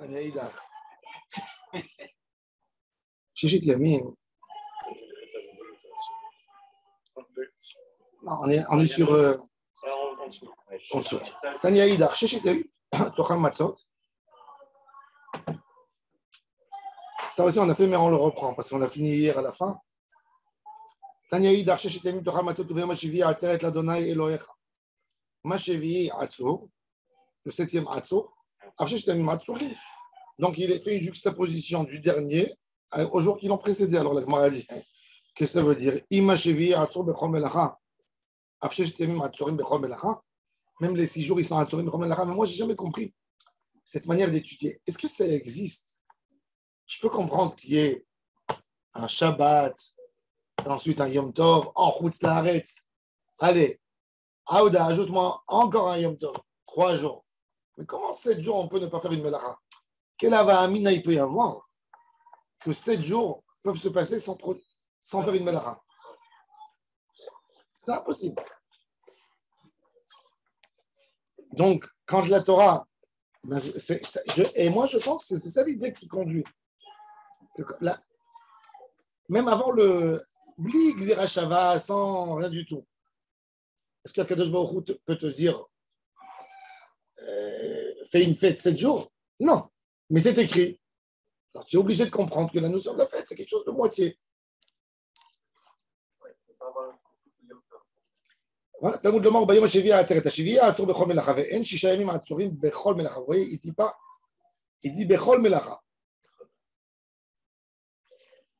Aïda. Chichit Yamin. Non, on est sur. En dessous. En dessous. Tania Aïda. Chichit Yamin. Tocham Matzot. Ça aussi, on a fait, mais on le reprend parce qu'on a fini hier à la fin. Tania Aïda. Chichit Yamin. Tocham Matzot. Ouvert Mashivi. Atzeret Ladonai Elohecha. Mashivi Atzur. Le 7e Atzur. Chichit Yamin Atzurim. Donc, il a fait une juxtaposition du dernier au jour qui l'ont précédé. Alors, la Gemara dit, qu'est-ce que ça veut dire? Même les 6 jours, ils sont Atzurim Bechol Melacha. Mais moi, je n'ai jamais compris cette manière d'étudier. Est-ce que ça existe? Je peux comprendre qu'il y ait un Shabbat, ensuite un Yom Tov, en Chutz Laaretz. Allez, Aouda, ajoute-moi encore un Yom Tov, 3 jours. Mais comment 7 jours, on peut ne pas faire une Melacha? Quel avamina il peut y avoir que 7 jours peuvent se passer sans faire une melacha? C'est impossible. Donc, quand la Torah, et moi je pense que c'est ça l'idée qui conduit. Même avant le Bli Xerashava, sans rien du tout, est-ce que Kadosh Baruch Hu peut te dire fais une fête 7 jours? Non. Mais c'est écrit. Alors, tu es obligé de comprendre que la notion de la fête, c'est quelque chose de moitié. Voilà. Talmud Lomar, Bayom Shevi Atzeret Hashivi, Atzur Bechol Melacha. Ve'en Shisha Yamim Atzurim Bechol Melacha. Vous voyez, il dit Bechol Melacha.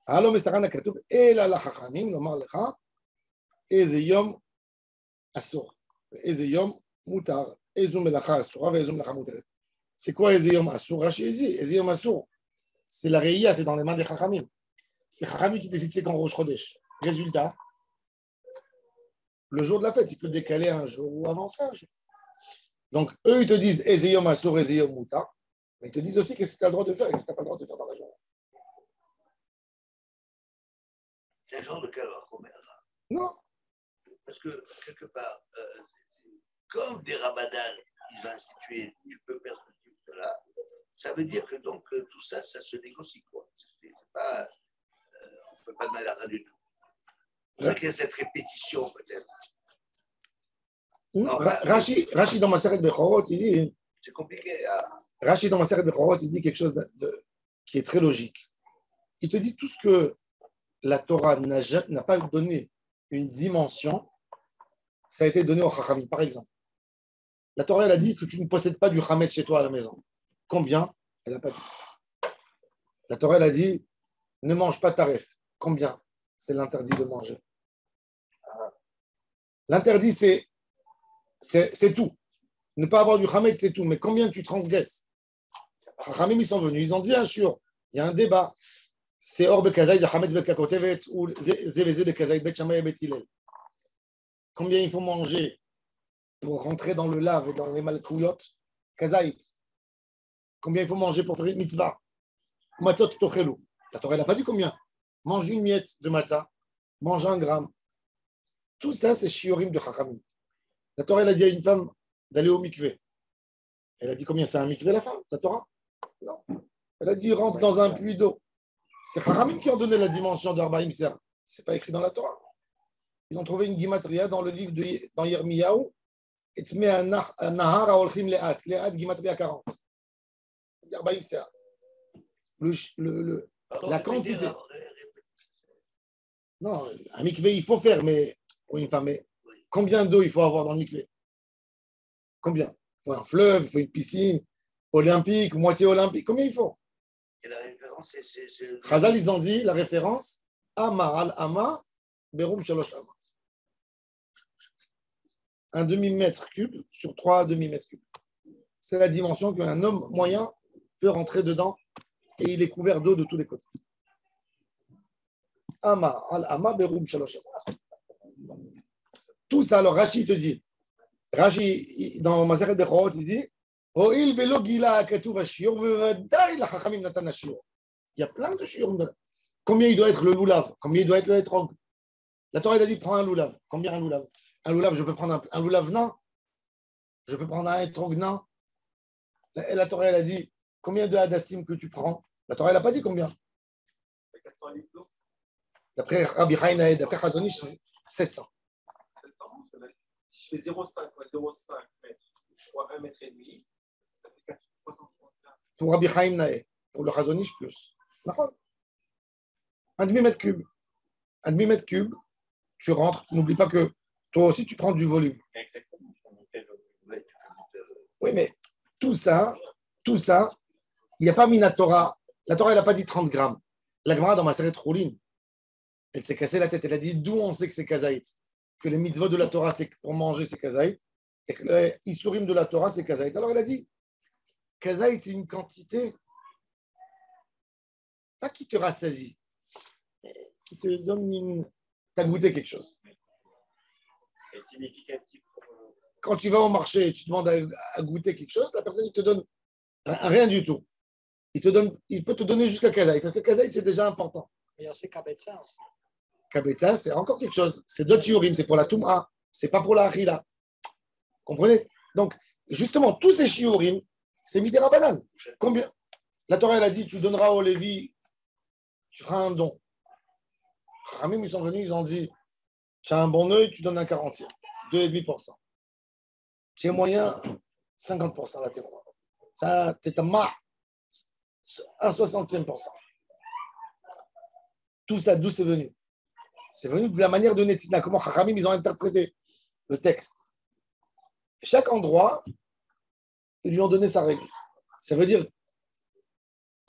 Halo Mesaran HaKatuv, Ela LaChachamim, Lomar Lecha, Eze Yom Asur, Eze Yom Mutar, Ezu Melacha Asura, Ve'ezu Melacha Muteret. C'est quoi Ezeyom Assour? Rachid dit Ezeyom Assour. C'est la Reïa, c'est dans les mains des Chachamim. C'est Chachamim qui décide c'est quand Rosh Chodesh. Résultat, le jour de la fête, il peut décaler un jour ou avancer un jour. Donc, eux, ils te disent Ezeyom Assour, Ezeyom Muta. Mais ils te disent aussi qu'est-ce que tu as le droit de faire et qu'est-ce que tu n'as pas le droit de faire dans la journée. C'est un genre de Kalvachomer. Non. Parce que, quelque part, comme des Ramadan, ils ont institué, tu peux faire cela, ça veut dire que donc tout ça, ça se négocie quoi. C'est pas, on ne fait pas de mal à rien du tout. C'est ça qu'il y a cette répétition peut-être. Rachid dans ma série de Bechorot, il dit. C'est compliqué. Rachid dans ma série de Bechorot, il dit quelque chose qui est très logique. Il te dit tout ce que la Torah n'a pas donné une dimension, ça a été donné au Chachamim. Par exemple, la Torah, elle a dit que tu ne possèdes pas du Hametz chez toi à la maison. Combien? Elle n'a pas dit. La Torah, elle a dit ne mange pas taref. Combien? C'est l'interdit de manger. L'interdit, c'est tout. Ne pas avoir du Hametz, c'est tout. Mais combien tu transgresses? Chachamim, ils sont venus. Ils ont dit un shur. Il y a un débat. C'est Or Bekazaïd, Hametz Bekakotevet ou Zévézé Bekazaïd, Bet Shammai et Bet Hillel. Combien il faut manger pour rentrer dans le lave et dans les malkouyot? Kazaït. Combien il faut manger pour faire une mitzvah? Matzot tochelu. La Torah n'a pas dit combien. Mange une miette de matzah, mange 1 gramme. Tout ça, c'est shiorim de Chachamim. La Torah, elle a dit à une femme d'aller au mikvé. Elle a dit combien c'est un mikvé, la femme, la Torah? Non. Elle a dit rentre dans un puits d'eau. C'est Chachamim qui ont donné la dimension d'Arbaïm Ser. Ce n'est pas écrit dans la Torah. Ils ont trouvé une gimatria dans le livre dans Yirmiyahu. Et tu mets un nahar à olchim le'at. Le'at gimatria 40. Arbaïm Ser. La quantité. Non, un mikvé, il faut faire, mais pour une femme, mais combien d'eau il faut avoir dans le mikvé? Combien? Il faut un fleuve, il faut une piscine olympique, moitié olympique. Combien il faut? Et la référence, c'est... Chazal, ils ont dit la référence Ama al-Ama, Berum Shalosh Ama. Un demi-mètre cube sur 3 demi-mètres cubes. C'est la dimension qu'un homme moyen peut rentrer dedans et il est couvert d'eau de tous les côtés. Ama al-Ama, Berum Shalosh Ama. Tout ça, alors Rashi te dit, Rashi, dans Maseret Bechorot, il dit il y a plein de shiur. Combien il doit être le loulav? Combien il doit être le hétrog? La Torah a dit prends un loulav. Combien un loulav? Un loulav, je peux prendre un loulav nain. Je peux prendre un hétrog nain. La Torah elle a dit Combien de hadassim que tu prends? La Torah, elle n'a pas dit combien. 400 litres d'eau. D'après Rabbi Haïnaï, d'après Chazonish, c'est 700. 700, si je fais 0,5 fois 0,5 mètres fois 1,5 mètre, ça fait 330 grammes. Pour Rabbi Haïnaï, pour le Chazonish, plus. Un demi-mètre cube. Un demi-mètre cube, tu rentres. N'oublie pas que toi aussi, tu prends du volume. Exactement. Oui, mais tout ça, il n'y a pas mis la Torah. La Torah, elle n'a pas dit 30 grammes. La Gemara, dans ma série Troulin, elle s'est cassée la tête. Elle a dit d'où on sait que c'est kazaït. Que les mitzvot de la Torah, c'est pour manger, c'est kazaït. Et que les isurim de la Torah, c'est kazaït. Alors, elle a dit kazaït, c'est une quantité, pas qui te rassasie, qui te donne une. Tu as goûté quelque chose. C'est significatif. Quand tu vas au marché et tu demandes à goûter quelque chose, la personne, il te donne rien du tout. Il peut te donner jusqu'à kazaït, parce que kazaït, c'est déjà important. Mais on sait Kabetza aussi. Kabetza, c'est encore quelque chose. C'est d'autres shiurim, c'est pour la Touma, c'est pas pour la Achila. Comprenez? Donc, justement, tous ces shiurim, c'est midera banane. Combien? La Torah, elle a dit, tu donneras au Lévi, tu feras un don. Ramim, ils sont venus, ils ont dit, tu as un bon œil, tu donnes un 40e, 2,5%. Tu es moyen, 50% là, t'es moins. Ça, c'est un ma, un 60e%. Tout ça, d'où c'est venu? C'est venu de la manière de Netina, comment Chachamim, ils ont interprété le texte. Chaque endroit, ils lui ont donné sa règle. Ça veut dire,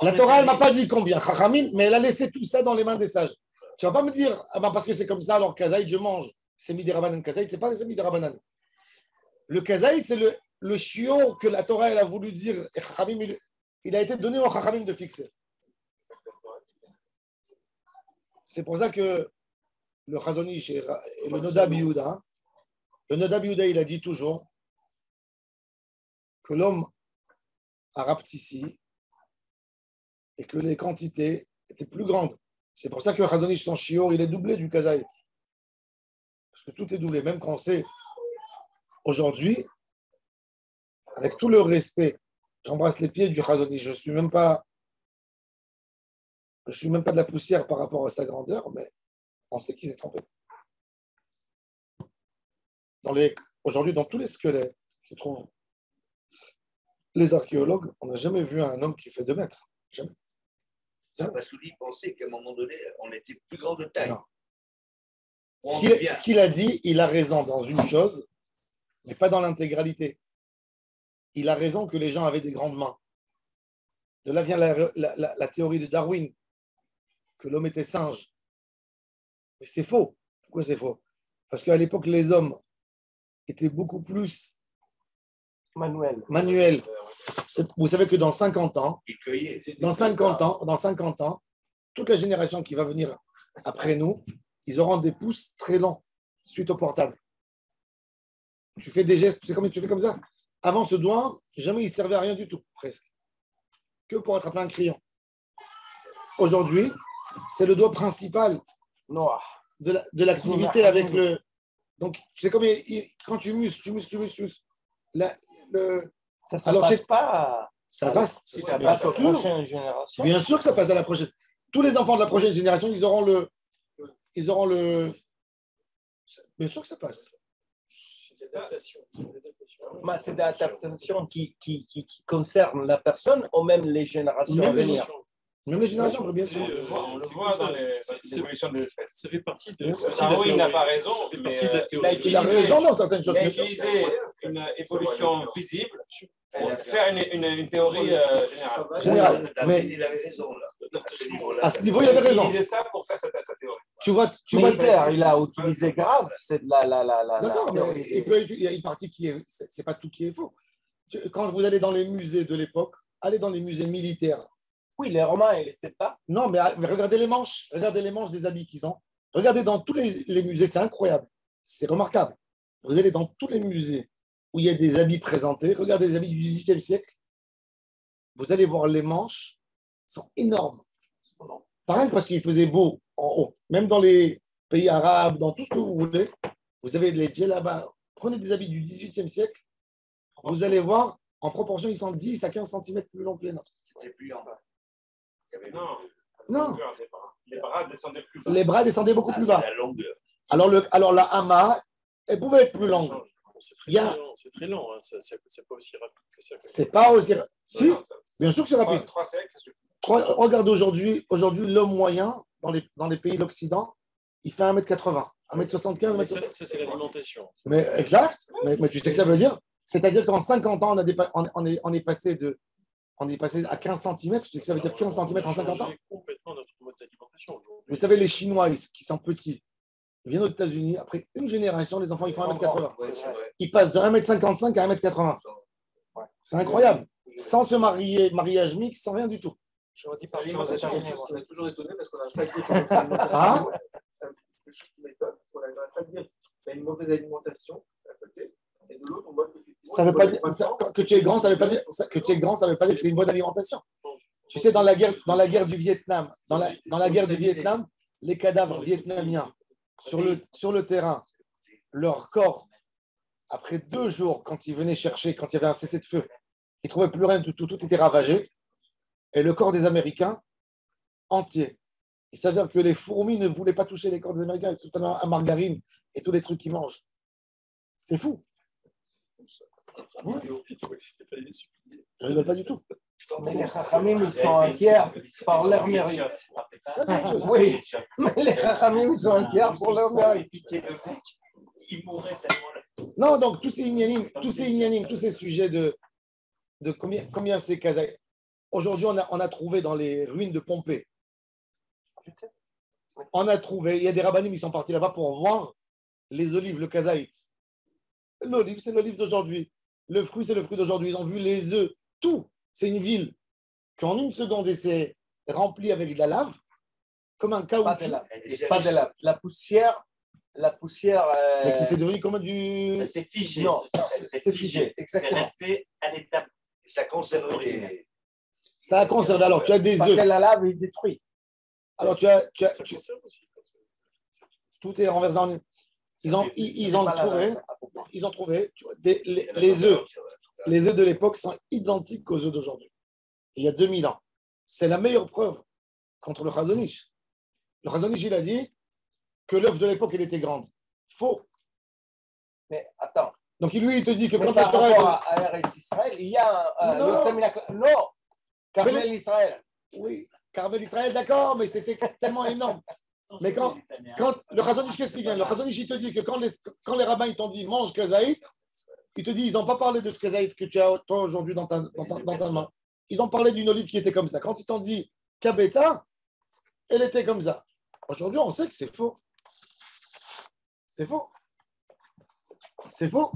la Torah, elle ne m'a pas dit combien, Chachamim, mais elle a laissé tout ça dans les mains des sages. Tu ne vas pas me dire, ah ben parce que c'est comme ça, alors Kazaït, je mange. C'est Midi Rabanan Kazaït, c'est pas Midi Rabanan. Le Kazaït, c'est le chiot que la Torah, elle a voulu dire, et Chachamim, il a été donné au Chachamim de fixer. C'est pour ça que le Chazonish et le Nodab Yehuda, il a dit toujours que l'homme a rapetissé et que les quantités étaient plus grandes. C'est pour ça que le Chazonish, son shiur, il est doublé du Kazaït. Parce que tout est doublé. Même quand on sait aujourd'hui, avec tout le respect, j'embrasse les pieds du Chazonish. Je ne suis même pas de la poussière par rapport à sa grandeur, mais on sait qu'il s'est trompé. Aujourd'hui, dans tous les squelettes que trouvent les archéologues, on n'a jamais vu un homme qui fait 2 mètres. Jamais. Parce que lui pensait qu'à un moment donné, on était plus grand de taille. Non. Ce qu'il a dit, il a raison dans une chose, mais pas dans l'intégralité. Il a raison que les gens avaient des grandes mains. De là vient la théorie de Darwin, que l'homme était singe. Mais c'est faux. Pourquoi c'est faux? Parce qu'à l'époque, les hommes étaient beaucoup plus manuels. Vous savez que dans 50 ans, toute la génération qui va venir après nous, ils auront des pouces très longs suite au portable. Tu fais des gestes, tu sais comment tu fais comme ça? Avant, ce doigt, jamais il servait à rien du tout, presque. Que pour attraper un crayon. Aujourd'hui, c'est le doigt principal de l'activité avec le. Donc, tu sais combien quand tu muscles. Ça ne passe pas. Ça passe. Ça passe aux prochaines générations. Bien sûr que ça passe à la prochaine. Tous les enfants de la prochaine génération, ils auront le. Bien sûr que ça passe. C'est des adaptations qui concernent la personne ou même les générations à venir. Même les générations, bien sûr. On le voit dans l'évolution des espèces. Ça fait partie de. Darwin n'a pas raison. Il a raison dans certaines choses. Il a utilisé une évolution visible pour faire une théorie générale. Mais il avait raison là. À ce niveau, il avait raison. Il utilisait ça pour faire sa théorie. Tu vois, il a utilisé grave. C'est de la. D'accord, mais il y a une partie qui est. C'est pas tout qui est faux. Quand vous allez dans les musées de l'époque, allez dans les musées militaires. Oui, les Romains, ils n'étaient pas. Non, mais regardez les manches des habits qu'ils ont. Regardez dans tous les musées, c'est incroyable. C'est remarquable. Vous allez dans tous les musées où il y a des habits présentés, regardez les habits du XVIIIe siècle. Vous allez voir les manches, sont énormes. Pareil, parce qu'il faisait beau en haut. Même dans les pays arabes, dans tout ce que vous voulez, vous avez les djellabas. Prenez des habits du XVIIIe siècle, vous allez voir, En proportion, ils sont 10 à 15 cm plus longs que les nôtres. C'était plus en bas. Il y avait Non. Non. Les bras descendaient plus bas. Les bras descendaient beaucoup plus c'est bas. la longueur. Alors la hama, elle pouvait être plus longue. C'est très, Il y a- lent, c'est très lent, hein. C'est pas aussi rapide que ça. C'est pas aussi. Si, Non, ça- bien sûr que c'est rapide. 3 siècles, c'est Regarde aujourd'hui, l'homme moyen dans les pays de l'Occident, il fait 1m80, 1m75, Mais 1m80. ça, c'est l'alimentation. Mais exact, mais tu sais ce que ça veut dire? C'est-à-dire qu'en 50 ans, on est passé à 15 cm. Tu sais que ça veut dire 15 cm en 50 ans? On a changé complètement notre mode d'alimentation aujourd'hui. Vous savez, les Chinois, qui sont petits, ils viennent aux États-Unis, après une génération, les enfants, ils font 1m80. Ouais, c'est vrai. Ils passent de 1m55 à 1m80. C'est incroyable. Sans se marier, mariage mixte, sans rien du tout. J'aurais dit partir aux L'alimentation, États-Unis. on est toujours étonné parce qu'on n'a pas dit Ah. c'est quelque chose qui m'étonne parce qu'on n'arrive pas à dire qu'il y a une mauvaise alimentation d'un côté et de l'autre, on voit qu'effectivement. Ça veut pas dire que tu es grand, ça veut pas dire que tu es grand, ça veut pas dire que c'est une bonne alimentation. Tu sais, dans la guerre du Vietnam, dans la guerre du Vietnam, les cadavres vietnamiens sur le terrain, leur corps, après 2 jours, quand ils venaient chercher, quand il y avait un cessez-le-feu, ils ne trouvaient plus rien, tout était ravagé. Et le corps des Américains, entier. Il s'avère que les fourmis ne voulaient pas toucher les corps des Américains, c'est totalement à margarine et tous les trucs qu'ils mangent. C'est fou. Ouais. Je rigole pas du tout. Mais les Chachamim, ils sont entiers par leur mérite. Ça, c'est autre chose. Oui, mais les Chachamim, ils sont entiers pour leur mérite. Il mourrait tellement. Non, donc tous ces ignanim, tous ces sujets de combien c'est Kazaï. Aujourd'hui, on a trouvé dans les ruines de Pompée. On a trouvé, il y a des rabbinim qui sont partis là-bas pour voir les olives, le kazaït. L'olive, c'est l'olive d'aujourd'hui. Le fruit, c'est le fruit d'aujourd'hui. Ils ont vu les œufs, tout. C'est une ville qu'en une seconde, et c'est rempli avec de la lave, comme un Pas de caoutchouc, la, pas de la poussière. La poussière. mais qui s'est devenu comme du. C'est figé. Non, c'est figé. C'est exactement. resté à l'étape. Et ça conserve les. Ça a conservé. Alors, tu as des Parce que œufs. la lave est détruite. Alors, Ça conserve aussi. tout est renversé en. Ils ont Pas la trouvé, lave. tu vois, les œufs. Les œufs de l'époque sont identiques aux œufs d'aujourd'hui. Il y a 2000 ans. C'est la meilleure preuve contre le Chazonish. Le Chazonish, il a dit que l'œuf de l'époque, elle était grande. Faux. Mais attends. Donc lui, il te dit que Mais quand la par Torah rapport à Eretz Israël, il y a un. Non. Non, Carmel Israël. Oui, Carmel Israël, d'accord, mais c'était tellement énorme. Mais quand le Chazonish, qu'est-ce qu'il vient? Le Chazonish, il te dit que quand les rabbins ils t'ont dit mange kazaït, il te dit ils n'ont pas parlé de ce kazaït que tu as toi aujourd'hui dans ta main. Ils ont parlé d'une olive qui était comme ça. Quand ils t'ont dit kabetza, elle était comme ça. Aujourd'hui, on sait que c'est faux. C'est faux. C'est faux.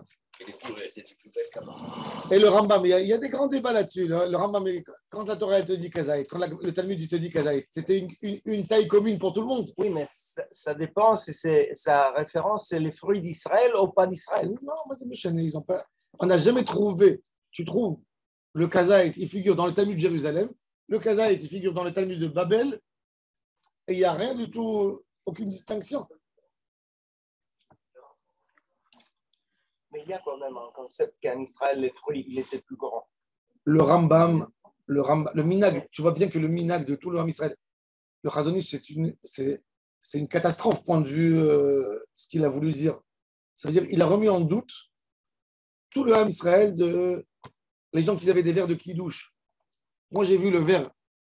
C'était plus belle qu'avant. Et le Rambam, il y a des grands débats là-dessus. Le Rambam, quand la Torah elle te dit kazaït, quand le Talmud il te dit kazaït, c'était une taille commune pour tout le monde. Oui, mais ça dépend si sa référence, c'est les fruits d'Israël ou pas d'Israël. Non, moi, c'est méchant. Ils ont pas. On n'a jamais trouvé. Tu trouves le kazaït, il figure dans le Talmud de Jérusalem. Le kazaït, il figure dans le Talmud de Babel. Et il n'y a rien du tout, aucune distinction. Mais il y a quand même un concept qu'en Israël, les fruits, il était plus grand. Le Rambam, le Minag, tu vois bien que le Minag de tout le Ham Israël, le Chazonish, c'est une catastrophe, point de vue ce qu'il a voulu dire. Ça veut dire qu'il a remis en doute tout le Ham Israël de les gens qui avaient des verres de Kiddush. Moi, j'ai vu le verre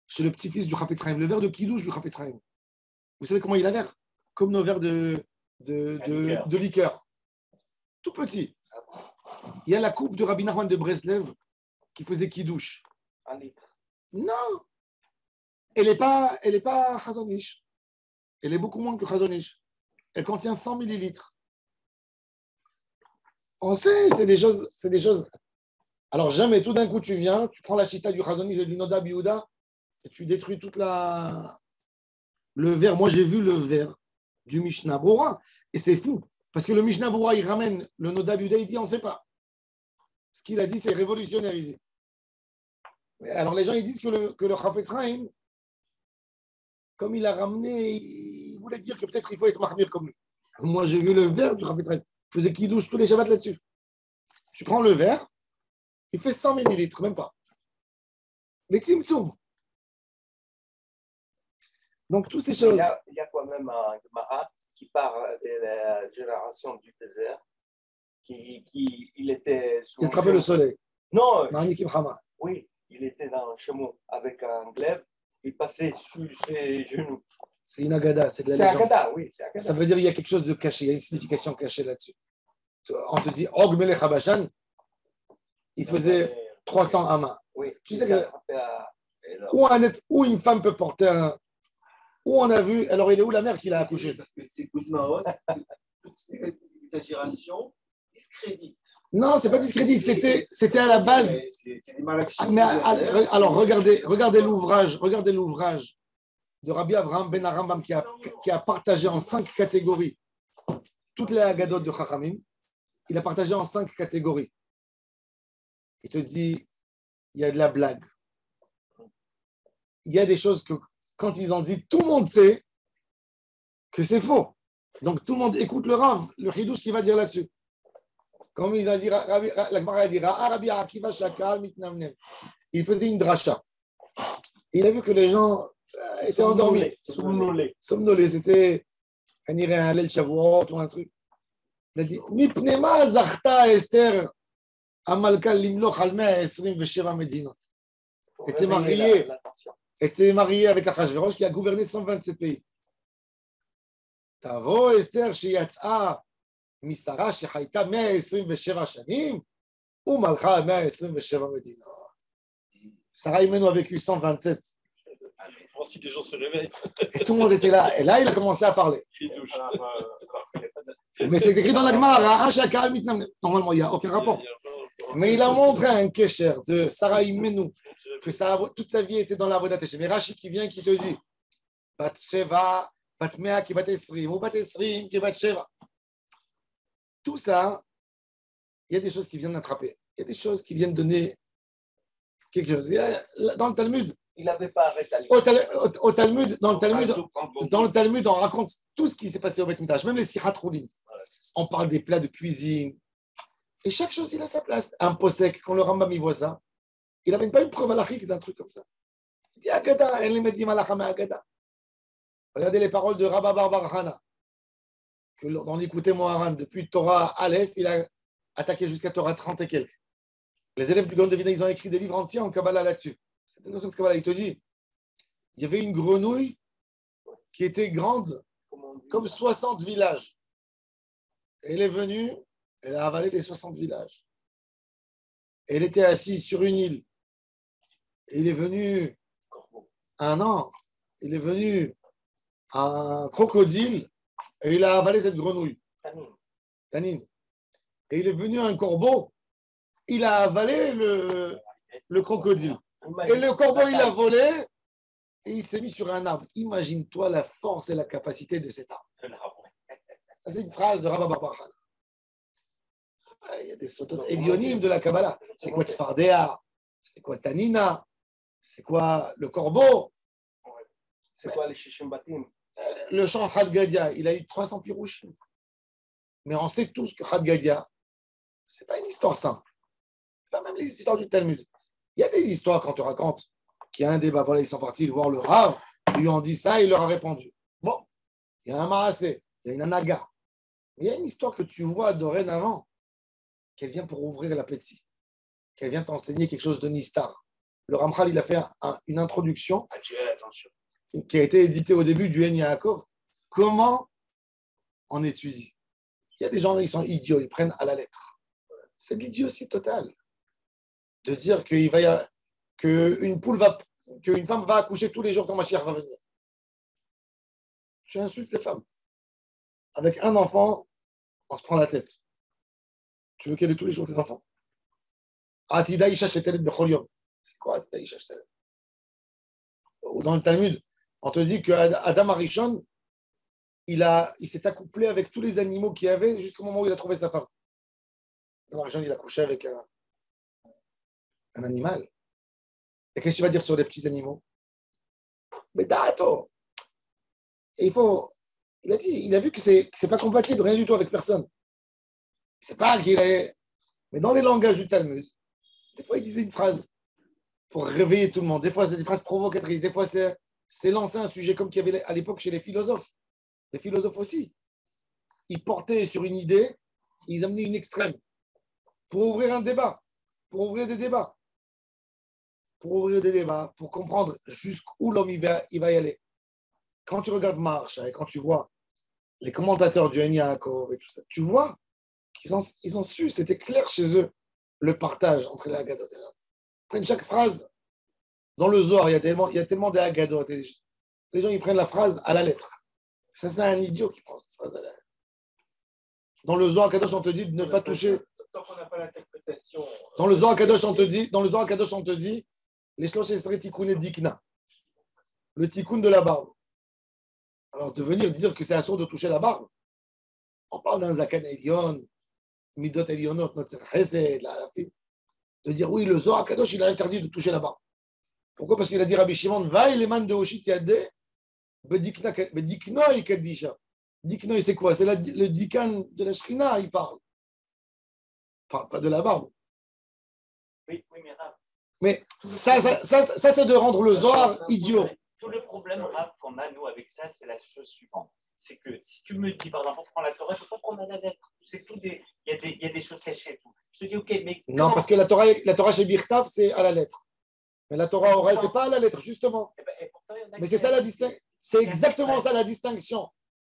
chez le petit-fils du Chafetz Chaim, le verre de Kiddush du Chafetz Chaim. Vous savez comment il a l'air? Comme nos verres de liqueur. Tout petit. Il y a la coupe de Rabbi Nachman de Breslev qui faisait Kiddush. Un litre. Non, elle n'est pas Chazonish. Elle est beaucoup moins que Chazonish. Elle contient 100 millilitres. On sait, c'est des choses. Alors jamais, tout d'un coup, tu viens, tu prends la chita du Chazonish et du Noda Biouda et tu détruis toute le verre. Moi, j'ai vu le verre du Mishnah Bora et c'est fou. Parce que le Mishnah Bora, il ramène le Noda Biouda, il dit, on ne sait pas. Ce qu'il a dit, c'est révolutionnaire ici. Alors les gens, ils disent que le Chafetz Chaim, comme il a ramené, il voulait dire que peut-être il faut être mahmir comme lui. Moi, j'ai vu le verre du Chafetz Chaim. Il faisait Kiddush tous les Shabbats là-dessus. Tu prends le verre, Il fait 100 millilitres, même pas. Les Tzimtzum. Donc, toutes ces choses. Il y a quand même un Gemara qui parle de la génération du désert, il était sous Il a attrapé le soleil. Non, Ma'anikim Hama. oui, il était dans un chameau avec un glaive, il passait sous ses genoux. C'est une agada, c'est de la C'est légende. Agada, oui, c'est Agada. Ça veut dire qu'il y a quelque chose de caché, il y a une signification cachée là-dessus. On te dit, Og Melech Habashan, il faisait 300 amas. Oui, Tu sais il s'est que- attrapé à- Où une femme peut porter un. Où on a vu, alors il est où la mère qui l'a accouché? Parce que c'est Kuzmaot, toute cette exagération discrédite. Non, c'est pas discrédit, c'était à la base. C'est des malachim. Ah, mais alors regardez l'ouvrage de Rabbi Avraham Ben Arambam qui a partagé en 5 catégories toutes les Haggadot de Chachamim. Il a partagé en 5 catégories. Il te dit, il y a de la blague. Il y a des choses que quand ils ont dit, tout le monde sait que c'est faux. Donc tout le monde écoute le Rav, le Chidouche qui va dire là-dessus. Comme il a dit, la Gemara a dit, Rabbi Akiva Shakal Mitnamnem. Il faisait une dracha. Il a vu que les gens étaient endormis. Somnolés. C'était un Halel Shavuot ou un truc. Il a dit, Mipnema Zachta Esther Amalka Limloch al 127 Medinot. Et s'est marié avec Achashverosh qui a gouverné 127 pays. Tavo Esther Sheyatza Misara Shechaita 127 Shanim ou Malcha 127 Medinot. Sarah Imenu a vécu 127. Voir si les gens se réveillent. Et tout le monde était là. Et là, il a commencé à parler. Mais c'est écrit dans la Gemara. Normalement, il n'y a aucun rapport. Mais il a montré un kesher de Sarah Imenu que toute sa vie était dans la Vodat Hashem. Mais Rashi qui vient qui te dit Bat Sheva, Bat Mea qui bat Esrim, ou Bat Esrim qui bat Sheva. Tout ça, il y a des choses qui viennent d'attraper. Il y a des choses qui viennent donner quelque chose. Dans le Talmud, Il n'avait pas arrêté. au Talmud, dans le Talmud, on raconte tout ce qui s'est passé au Beth Midrash, même les Sichat Roulin. On parle des plats de cuisine. Et chaque chose, il a sa place. Un posek, quand le Rambam y voit ça, il n'avait pas une preuve halachique d'un truc comme ça. Il dit Agada, elle les dit malachame Agada. Regardez les paroles de Rabba Bar Hana, que dans l'écouté Moharan, depuis Torah Aleph, il a attaqué jusqu'à Torah 30 et quelques. Les élèves du Gaon de Vilna, ils ont écrit des livres entiers en Kabbalah là-dessus. C'est une notion de Kabbalah. Il te dit, il y avait une grenouille qui était grande comme 60 villages. Elle est venue, elle a avalé les 60 villages. Elle était assise sur une île. Et il est venu un an, il est venu un crocodile et il a avalé cette grenouille. Tanine. Et il est venu un corbeau, il a avalé le crocodile. Et le corbeau, il a volé et il s'est mis sur un arbre. Imagine-toi la force et la capacité de cet arbre. Ça, c'est une phrase de Rabba Bar Hana. Il y a des sotot élionim de la Kabbalah. C'est quoi Tzfardea? C'est quoi Tanina? C'est quoi le corbeau? C'est quoi les Shishim Batim? Le chant Had Gadia, il a eu 300 pirouches. Mais on sait tous que Had Gadia, ce n'est pas une histoire simple. Pas même les histoires du Talmud. Il y a des histoires quand on te raconte qu'il y a un débat. Voilà, ils sont partis voir le Rav, ils lui ont dit ça, il leur a répondu. Bon, il y a un Maasé, il y a une Anaga. Mais il y a une histoire que tu vois dorénavant, qu'elle vient pour ouvrir l'appétit, qu'elle vient t'enseigner quelque chose de Nistar. Le Ramchal, il a fait une introduction qui a été éditée au début du En Yaakov. Comment on étudie? Il y a des gens, ils sont idiots, ils prennent à la lettre. C'est de l'idiotie totale. De dire qu'une femme va accoucher tous les jours quand Mashiach va venir. Tu insultes les femmes. Avec un enfant, on se prend la tête. Tu veux qu'elle ait tous les jours des enfants? Atida Isha Shetelet Bechol Yom. C'est quoi Atida Isha Shetelet? Ou dans le Talmud, on te dit que Adam Arishon, il s'est accouplé avec tous les animaux qu'il y avait jusqu'au moment où il a trouvé sa femme. Adam Arishon, il a couché avec un animal. Et qu'est-ce que tu vas dire sur les petits animaux? Mais dato. Et il a vu que c'est pas compatible, rien du tout avec personne. C'est pas qu'il est. Mais dans les langages du Talmud, Des fois, il disait une phrase pour réveiller tout le monde. Des fois, c'est des phrases provocatrices. Des fois, c'est lancer un sujet comme qu'il y avait à l'époque chez les philosophes. Les philosophes aussi. Ils portaient sur une idée, ils amenaient une extrême pour ouvrir un débat, pour ouvrir des débats, pour comprendre jusqu'où l'homme il va y aller. Quand tu regardes Marche et quand tu vois les commentateurs du Yaakov et tout ça, tu vois qu'ils ont su, c'était clair chez eux, le partage entre les Haggadot et les Ils prennent chaque phrase. Dans le Zohar, il y a tellement de Haggadot. Les gens, ils prennent la phrase à la lettre. Ça, c'est un idiot qui prend cette phrase à la lettre. Dans le Zohar Kadosh, on te dit de ne pas toucher. Tant qu'on n'a pas l'interprétation. Dans le Zohar Kadosh, on te dit, les shlosh esrei tikkuné dikna. Le tikkun de la barbe. Alors, de venir dire que c'est assourd de toucher la barbe, on parle d'un zakan elion, midot elionot, notre chesed, de dire oui, le Zohar Kadosh, il a interdit de toucher la barbe. Pourquoi? Parce qu'il a dit Rabbi Shimon, va il man de Oshit Yadeh, bediknoi kadisha. Diknoi, c'est quoi? C'est le dikan de la Shrina, il parle. Enfin, pas de la barbe. Oui, mais Rav, Mais ça c'est de rendre le Zohar idiot. tout le problème, Rav, qu'on a, nous, avec ça, c'est la chose suivante. C'est que si tu me dis, par exemple, on prend la Torah, il ne faut pas prendre la lettre. C'est tout il y a des choses cachées et tout. Je te dis, OK, mais. Non, parce que la Torah chez Birtav, c'est à la lettre. Mais la Torah orale, ce n'est pas à la lettre, justement. Et pourtant, il y en a Mais qui- c'est ça la distinction. C'est exactement ça la distinction.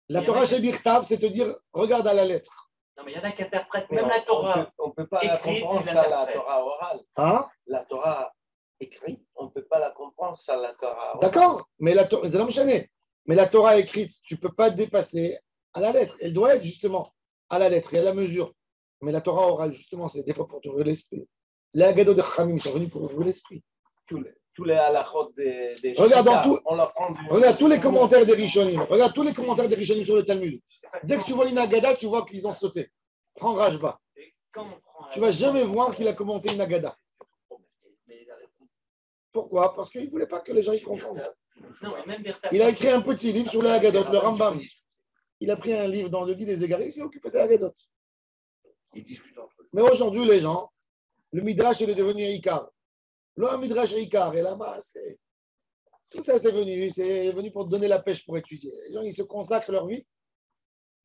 La Torah chez Birtav, c'est te dire, regarde à la lettre. Non, mais il y en a qui interprètent Mais même la Torah. On ne peut pas la écrite, comprendre il sans la interprète. Torah orale. Hein? La Torah écrite, on ne peut pas la comprendre sans la Torah orale. D'accord, mais c'est la même. Mais la Torah écrite, tu ne peux pas dépasser à la lettre. Elle doit être justement à la lettre et à la mesure. Mais la Torah orale, justement, c'est des fois pour ouvrir l'esprit. Les Haggadot de Chachamim sont venus pour ouvrir l'esprit. Tous les halachot des Regarde Shita, tout- on leur prend du... Regarde tous les commentaires des Rishonim. Regarde tous les commentaires des Rishonim sur le Talmud. Dès que tu vois une Haggadah, tu vois qu'ils ont sauté. Prends Rajba. Quand on prend Tu ne vas jamais voir qu'il a commenté une Haggadah. Mais il a répondu. Pourquoi? Parce qu'il ne voulait pas que les gens y confondent. Non, mais même Bertha. Il a écrit un petit livre sur les Haggadot, le Rambam. Il a pris un livre dans le Guide des Égarés, il s'est occupé des Haggadot. Ils discutent entre eux. Mais aujourd'hui, les gens, le Midrash, il est devenu Icar. Le Midrash Icar, et là-bas, c'est. Tout ça, c'est venu pour donner la pêche pour étudier. Les gens, ils se consacrent leur vie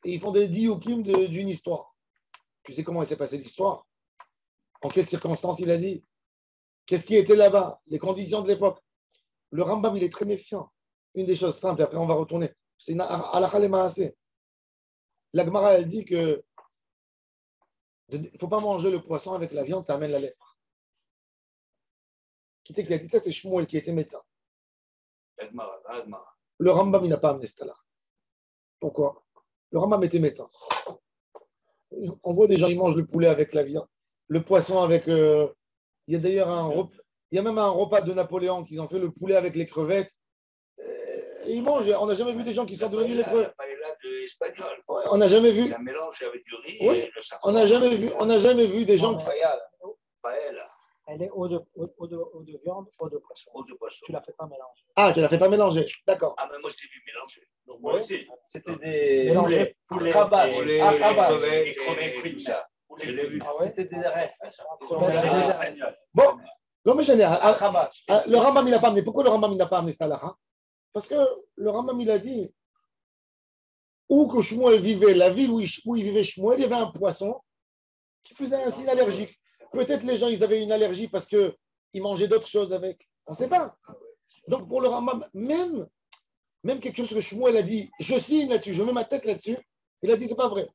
et ils font des diyukim d'une histoire. Tu sais comment il s'est passé l'histoire? En quelles circonstances il a dit? Qu'est-ce qui était là-bas? Les conditions de l'époque. Le Rambam, il est très méfiant. Une des choses simples, après on va retourner. C'est une halakha le maaseh. La Gemara, elle dit que il ne faut pas manger le poisson avec la viande, ça amène la lèpre. Qui c'est qui a dit ça? C'est Shmuel qui était médecin. Dans la Gemara. Le Rambam, il n'a pas amené ce là. Pourquoi? Le Rambam était médecin. On voit des gens, ils mangent le poulet avec la viande, le poisson avec. Il y a d'ailleurs il y a même un repas de Napoléon qu'ils ont fait le poulet avec les crevettes. Et ils mangent. On n'a jamais vu des gens qui sont devenus les crevettes. La paella de espagnol. On n'a jamais vu. C'est un mélange avec du riz Oui. et le safran. On n'a jamais vu des gens. Paella, Elle est eau de viande, eau de poisson. eau de poisson. Tu ne la fais pas mélanger. Ah, tu ne la fais pas mélanger. D'accord. Ah, mais moi, je l'ai vu mélanger. Donc, moi aussi. C'était des... Mélangé. Poulet, Rabat. et- Les Ah, ah, bah. crevettes et crevettes et frites. tout ça. Je l'ai vu. Ah ouais? C'était des restes. Bon, non, mais génial. Ah, Rabat. Le Rambam, il n'a pas amené. Pourquoi le Rambam, il n'a pas amené cette halakha? Parce que le Rambam, il a dit où que Shmuel vivait, la ville où il vivait Shmuel, il y avait un poisson qui faisait un signe allergique. Peut-être les gens, ils avaient une allergie parce qu'ils mangeaient d'autres choses avec. On ne sait pas. Donc, pour le Rambam, même quelque chose que Shmuel a dit, je signe là-dessus, je mets ma tête là-dessus, il a dit, c'est pas vrai.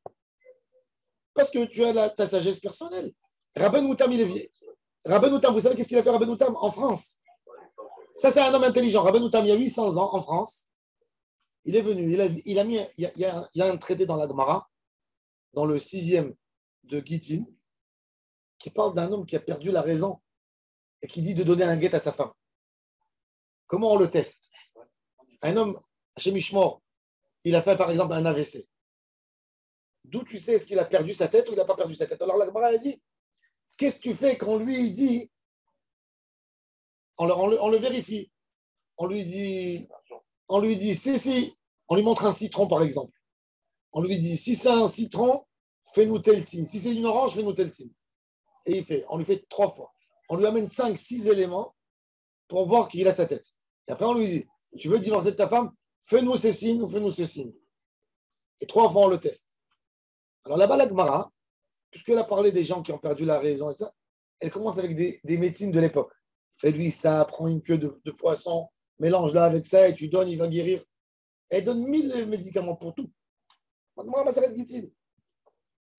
Parce que tu as ta sagesse personnelle. Rabben Moutam, il est vieux. Rabben Moutam, vous savez qu'est-ce qu'il a fait Rabben Moutam en France? Ça, c'est un homme intelligent. Rabben Moutam, il y a 800 ans en France. Il est venu, il y a un traité dans la Gemara, dans le 6e de Gittin, qui parle d'un homme qui a perdu la raison et qui dit de donner un guet à sa femme. Comment on le teste? Un homme, chez Mishmor, il a fait par exemple un AVC. D'où tu sais est-ce qu'il a perdu sa tête ou il n'a pas perdu sa tête? Alors la Gemara a dit, qu'est-ce que tu fais quand lui il dit, on le vérifie, on lui dit, si, on lui montre un citron par exemple. On lui dit, si c'est un citron, fais-nous tel signe. Si c'est une orange, fais-nous tel signe. Et on lui fait 3 fois. On lui amène 5, 6 éléments pour voir qu'il a sa tête. Et après, on lui dit, tu veux divorcer de ta femme, fais-nous ce signe ou fais-nous ce signe. Et 3 fois, on le teste. Alors là-bas, la Gemara, puisqu'elle a parlé des gens qui ont perdu la raison et ça, elle commence avec des médecines de l'époque. Fais-lui ça, prends une queue de poisson, mélange-la avec ça et tu donnes, il va guérir. Elle donne 1000 médicaments pour tout. Moi, ma s'arrête, dit-il.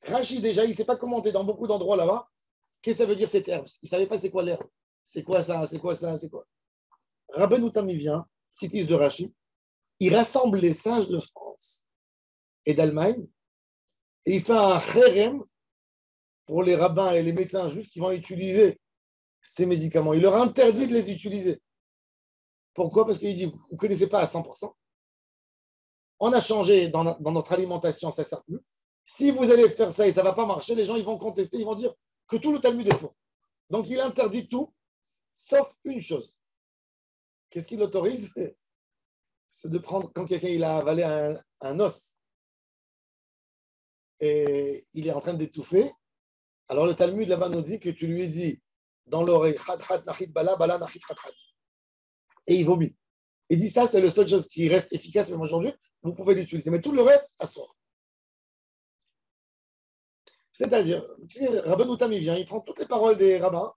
Rachid, déjà, il ne sait pas commenter dans beaucoup d'endroits là-bas. Qu'est-ce que ça veut dire cette herbe? Il ne savait pas c'est quoi l'herbe. C'est quoi ça? C'est quoi ça? C'est quoi? Rabbeinu Tam vient, petit-fils de Rachid. Il rassemble les sages de France et d'Allemagne et il fait un kherem pour les rabbins et les médecins juifs qui vont utiliser ces médicaments. Il leur interdit de les utiliser. Pourquoi? Parce qu'il dit, vous ne connaissez pas à 100%. On a changé dans notre alimentation, ça ne sert plus. Si vous allez faire ça et ça ne va pas marcher, les gens ils vont contester, ils vont dire que tout le Talmud est faux. Donc il interdit tout, sauf une chose. Qu'est-ce qu'il autorise? C'est de prendre, quand quelqu'un il a avalé un os et il est en train d'étouffer, alors le Talmud là-bas nous dit que tu lui dis dans l'oreille, et il vomit. Il dit ça, c'est la seule chose qui reste efficace même aujourd'hui, vous pouvez l'utiliser. Mais tout le reste, asseoir. C'est-à-dire, si Rabbeinu Tam vient, il prend toutes les paroles des rabbins.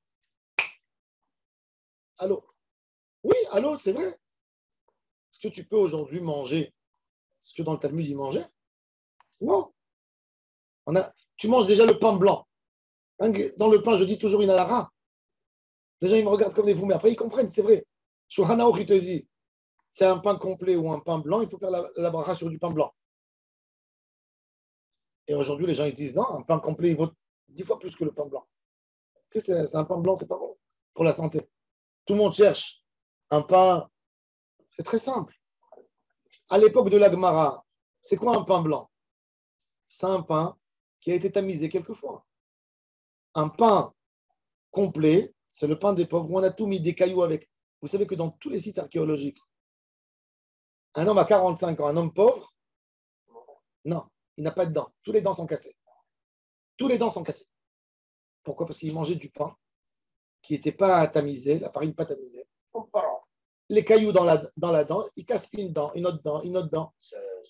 Allô? Oui, allô, c'est vrai. Est-ce que tu peux aujourd'hui manger ce que dans le Talmud il mangeait? Non. Tu manges déjà le pain blanc. Dans le pain, je dis toujours une alara. Les gens ils me regardent comme des fous, mais après ils comprennent, c'est vrai. Shulchan Aruch, il te dit, c'est un pain complet ou un pain blanc, il faut faire la bracha sur du pain blanc. Et aujourd'hui, les gens ils disent, non, un pain complet, il vaut 10 fois plus que le pain blanc. C'est un pain blanc, c'est pas bon pour la santé. Tout le monde cherche un pain, c'est très simple. À l'époque de la Gemara, c'est quoi un pain blanc? C'est un pain qui a été tamisé quelquefois. Un pain complet, c'est le pain des pauvres, où on a tout mis des cailloux avec. Vous savez que dans tous les sites archéologiques, un homme à 45 ans, un homme pauvre, non, il n'a pas de dents. Tous les dents sont cassées. Tous les dents sont cassées. Pourquoi? Parce qu'il mangeait du pain qui n'était pas tamisé, la farine pas tamisée. Les cailloux dans la dent, il casse une dent, une autre dent, une autre dent.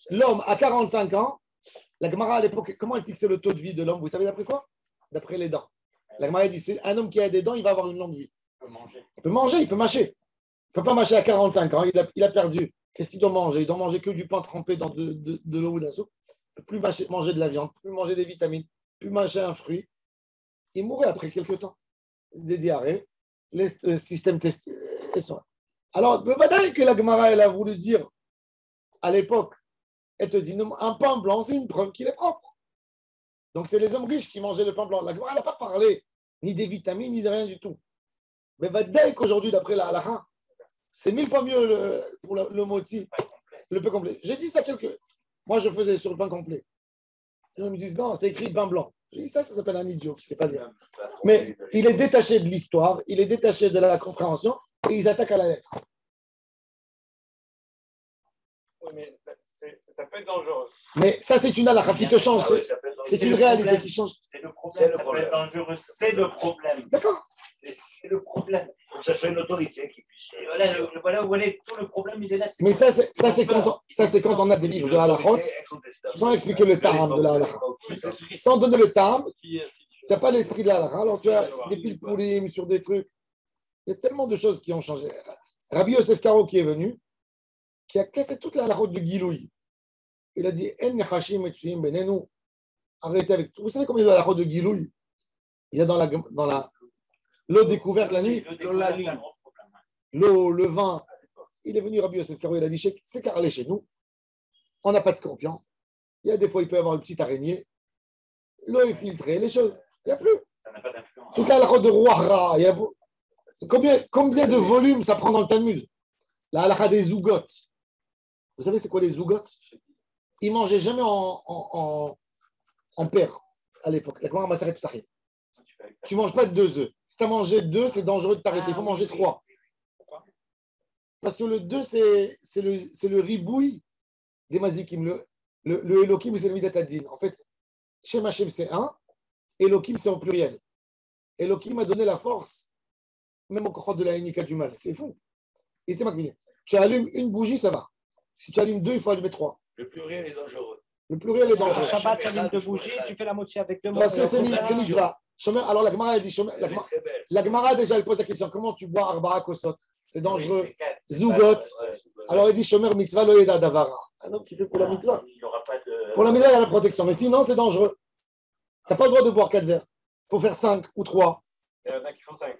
L'homme à 45 ans, la Gemara à l'époque, comment il fixait le taux de vie de l'homme? Vous savez d'après quoi? D'après les dents. La Gemara dit, c'est un homme qui a des dents, il va avoir une longue vie. Il peut manger, il peut mâcher. Il ne peut pas mâcher à 45 ans, il a perdu. Qu'est-ce qu'il doit manger? Il doit manger que du pain trempé dans de l'eau ou de la soupe. Il ne peut plus manger de la viande, plus manger des vitamines, plus mâcher un fruit. Il mourrait après quelques temps. Des diarrhées, le système intestinal. Alors, peut-être que la Gemara, elle a voulu dire à l'époque, elle te dit, un pain blanc, c'est une preuve qu'il est propre. Donc, c'est les hommes riches qui mangeaient le pain blanc. La Gemara n'a pas parlé ni des vitamines, ni de rien du tout. Mais dès qu'aujourd'hui, d'après la halakha, c'est 1000 fois mieux pour le moti, le pain complet. J'ai dit ça Moi, je faisais sur le pain complet. Les gens me disent, non, c'est écrit pain blanc. J'ai dit ça s'appelle un idiot qui ne sait pas dire. Mais il est détaché de l'histoire, il est détaché de la compréhension et ils attaquent à la lettre. Oui, mais ça peut être dangereux. Mais ça, c'est une halakha qui te change. C'est une réalité qui change. C'est le problème, ça peut être dangereux, c'est le problème. D'accord. C'est le problème. Pour que ça soit une autorité qui puisse. Et voilà où est tout le problème, il est là. Mais ça, c'est quand on a des livres de halachot, sans expliquer le terme de la halakha. Sans donner le terme, tu n'as pas l'esprit de la halakha. Alors tu as des pilpoulim sur des trucs. Il y a tellement de choses qui ont changé. Rabbi Yosef Karo qui est venu, qui a cassé toute la halachot du Giloui. Il a dit En nechashim etsuim benenu. Arrêtez avec tout. Vous savez combien il y a de halachot de Giloui? Il y a dans la l'eau découverte la nuit, l'eau, le vin. Il est venu, Rabbi Yosef Karo, il a dit c'est carrelé chez nous. On n'a pas de scorpion. Il y a des fois, il peut y avoir une petite araignée. L'eau est filtrée, les choses. Il n'y a plus. Ça n'a pas d'influence. Toute la halakha de Rouara. Combien de volumes ça prend dans le Talmud? La halakha des zougot. Vous savez, c'est quoi les zougot? Ils ne mangeaient jamais en paire à l'époque. La Gemara Maseret Psachim. Tu ne manges pas de 2 œufs. Si tu as mangé 2, c'est dangereux de t'arrêter. Il faut manger 3. Pourquoi? Parce que le 2, c'est le ribouille des mazikim. Le Elohim, c'est le Midatadin. En fait, Shem Hashem, c'est un. Elohim, c'est en pluriel. Elohim a donné la force même au croix de la haine, il y a du mal. C'est fou. Et c'était magnifique. Tu allumes une bougie, ça va. Si tu allumes deux, il faut allumer trois. Le pluriel est dangereux. Le pluriel est Sur dangereux. Shabbat, tu allumes deux bougies, tu fais la moitié avec deux Parce que c'est moitiés. mitzvah. Alors la Gemara, elle dit, Elle est très belle. la Gemara, déjà, elle pose la question, comment tu bois Arba'a Kosot? C'est dangereux. Oui, c'est quatre, c'est Zougot. pas- ouais, Alors il dit, Shomer mitzvah lo yeda davara. Un homme qui fait pour la mitzvah. Il n'y aura pas de. Pour la mitzvah, il y a la protection. Mais sinon, c'est dangereux. Tu n'as pas le droit de boire 4 verres. Il faut faire 5 ou 3. Il y en a qui font 5.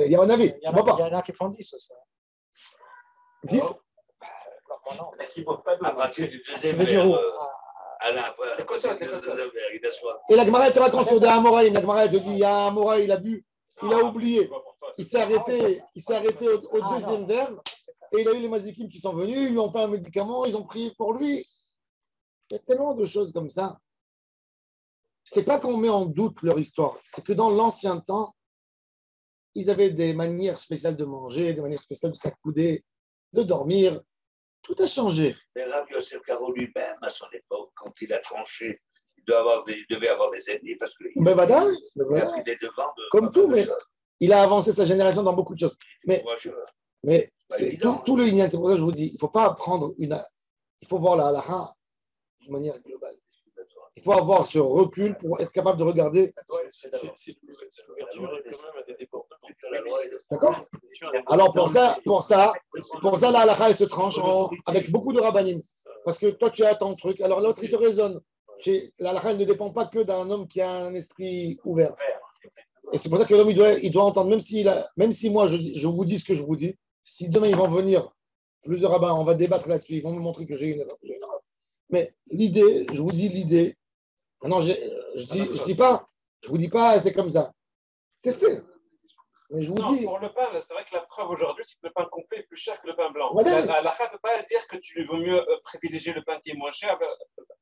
Il y a un avis. Il y Tu en ne bois a, il y pas. en a qui font 10 aussi. 10. Non. Il y en a qui ne boivent pas d'eau. À partir du Tu deuxième veux dire verre, où Alain, après, à C'est partir quoi ça, du c'est quoi ça deuxième verre, il a soif. Et la Gemara, elle te raconte sur des Amoraïm. La Gemara, elle te dit, il y a un Amoraï, il a bu. Il a oublié. Il s'est arrêté au Ah, deuxième non. verre. Et il a eu les mazikim qui sont venus. Ils lui ont fait un médicament. Ils ont prié pour lui. Il y a tellement de choses comme ça. C'est pas qu'on met en doute leur histoire. C'est que dans l'ancien temps, ils avaient des manières spéciales de manger, des manières spéciales de s'accouder, de dormir. Tout a changé. Mais Rabbi Yosef Karo lui-même, à son époque, quand il a tranché, il devait avoir des ennemis parce qu'il Mais voilà, a pris les devants de Comme pas tout, mal de mais choses. il a avancé sa génération dans beaucoup de choses. Mais, Courageux. mais Pas c'est évident. tout le Inyan. C'est pour ça que je vous dis, il ne faut pas prendre une. Il faut voir la halakha de manière globale. Il faut avoir ce recul pour être capable de regarder. C'est l'ouverture quand même à des débordements. La loi est de- D'accord? Alors pour ça, la halakha, elle se tranche avec beaucoup de rabbanim. Parce que toi, tu as ton truc. Alors l'autre, il te raisonne. La halakha, elle ne dépend pas que d'un homme qui a un esprit ouvert. Et c'est pour ça que l'homme, il doit entendre, même si moi, je vous dis ce que je vous dis, si demain, ils vont venir, plus de rabbins, on va débattre là-dessus, ils vont me montrer que j'ai une erreur. Mais l'idée, je vous dis l'idée, maintenant, je vous dis pas, c'est comme ça. Testez. Mais je vous Non, dis, pour le pain, c'est vrai que la preuve aujourd'hui, c'est que le pain complet est plus cher que le pain blanc. Voilà. La halakha ne peut pas dire que tu vaut mieux privilégier le pain qui est moins cher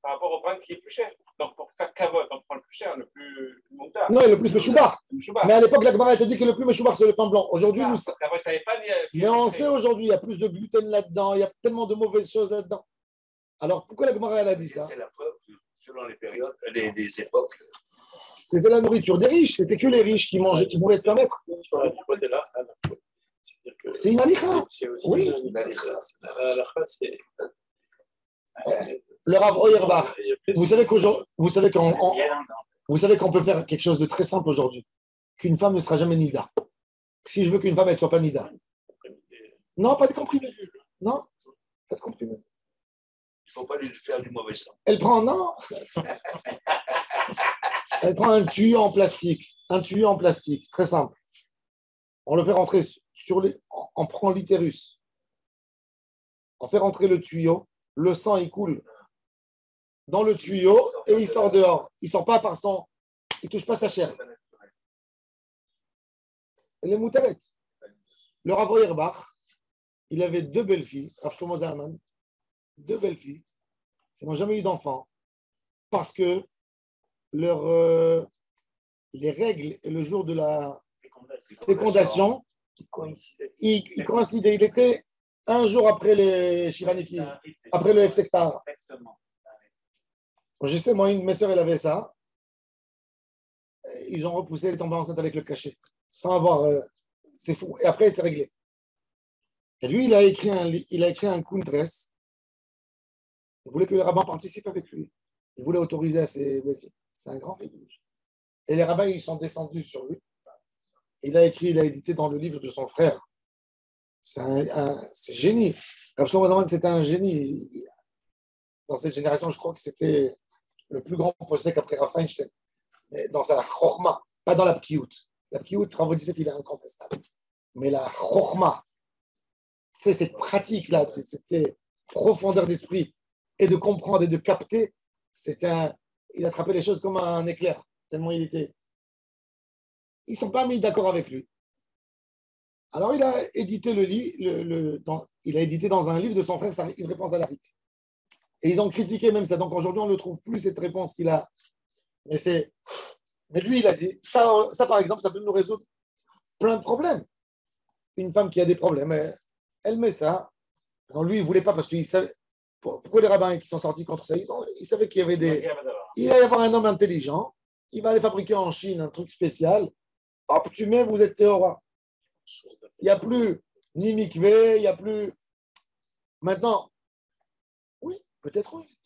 par rapport au pain qui est plus cher. Donc, pour faire kavod, on prend le plus cher, le plus moutard. non, le plus Meshoubar. Le choubar. Mais à l'époque, la Gemara te dit que le plus Meshoubar, c'est le pain blanc. Aujourd'hui, nous, Parce qu'avant, ils ne savaient pas mais on sait aujourd'hui, il y a plus de gluten là-dedans, il y a tellement de mauvaises choses là-dedans. Alors, pourquoi la Gemara, elle a dit ça? C'est la preuve que selon les périodes, les époques, C'était la nourriture des riches, c'était que les riches qui mangeaient, qui pouvaient se permettre. Du côté là, c'est-à-dire que C'est une halakha. C'est aussi Oui. une halakha. La halakha, c'est. Le Rav Auerbach, vous savez qu'aujourd'hui, vous savez Il y a un- vous savez qu'on peut faire quelque chose de très simple aujourd'hui, qu'une femme ne sera jamais nida. Si je veux qu'une femme elle soit pas nida, non, pas de comprimé, non, pas de comprimé. il ne faut pas lui faire du mauvais sang. Elle prend non, elle prend un tuyau en plastique, très simple. On le fait rentrer on prend l'utérus, on fait rentrer le tuyau, le sang il coule dans le tuyau et il sort dehors. Il sort pas par son, il touche pas sa chair. Elle est moutarette. Le Rav Auerbach, il avait 2 belles filles, Rav Shlomo Zalman, 2 belles filles qui n'ont jamais eu d'enfants parce que les règles et le jour de la fécondation, il coïncidait. Il était un jour après les Shiraniki, après le F-Sectar. Exactement. Je sais, moi, une de mes soeurs, elle avait ça. Ils ont repoussé, elle est tombée enceinte avec le cachet, sans avoir. C'est fou. Et après, c'est réglé. Et lui, il a écrit un Kuntres. Il voulait que les rabbins participent avec lui. Il voulait autoriser à ses. C'est un grand fétiche. Et les rabbins, ils sont descendus sur lui. Il a édité dans le livre de son frère. C'est génie. Rav Shlomo Zalman, c'était un génie. Dans cette génération, je crois que c'était le plus grand possèque après Rav Feinstein. Mais dans sa chorma, pas dans la pkiout. La pkiout, Rav Yosef, il est incontestable. Mais la chorma, c'est cette pratique-là, c'est cette profondeur d'esprit et de comprendre et de capter. Il attrapait les choses comme un éclair, tellement il était. Ils ne sont pas mis d'accord avec lui. Alors, il a édité il a édité dans un livre de son frère une réponse à la RIC. Et ils ont critiqué même ça. Donc, aujourd'hui, on ne trouve plus cette réponse qu'il a. Mais lui, il a dit, ça, par exemple, ça peut nous résoudre plein de problèmes. Une femme qui a des problèmes, elle met ça. Alors, lui, il ne voulait pas parce qu'il savait. Pourquoi les rabbins qui sont sortis contre ça, ils savaient qu'il y avait il va y avoir un homme intelligent, il va aller fabriquer en Chine un truc spécial. Hop, tu mets, vous êtes théora. Il n'y a plus ni mikvé, il n'y a plus. Maintenant, oui, peut-être oui.